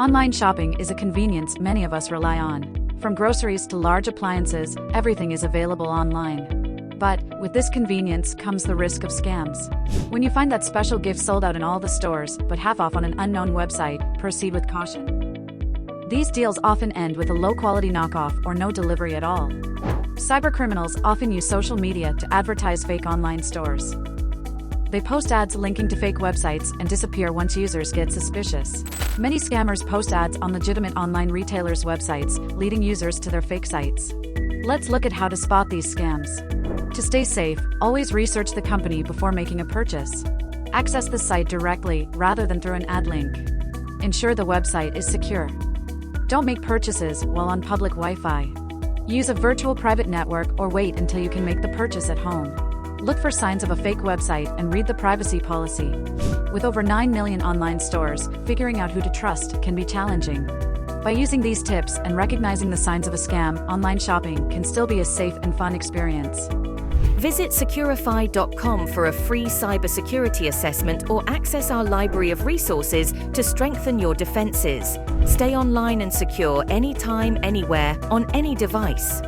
Online shopping is a convenience many of us rely on. From groceries to large appliances, everything is available online. But with this convenience comes the risk of scams. When you find that special gift sold out in all the stores, but half off on an unknown website, proceed with caution. These deals often end with a low-quality knockoff or no delivery at all. Cybercriminals often use social media to advertise fake online stores. They post ads linking to fake websites and disappear once users get suspicious. Many scammers post ads on legitimate online retailers' websites, leading users to their fake sites. Let's look at how to spot these scams. To stay safe, always research the company before making a purchase. Access the site directly, rather than through an ad link. Ensure the website is secure. Don't make purchases while on public Wi-Fi. Use a virtual private network or wait until you can make the purchase at home. Look for signs of a fake website and read the privacy policy. With over 9 million online stores, figuring out who to trust can be challenging. By using these tips and recognizing the signs of a scam, online shopping can still be a safe and fun experience. Visit Securafy.com for a free cybersecurity assessment or access our library of resources to strengthen your defenses. Stay online and secure anytime, anywhere, on any device.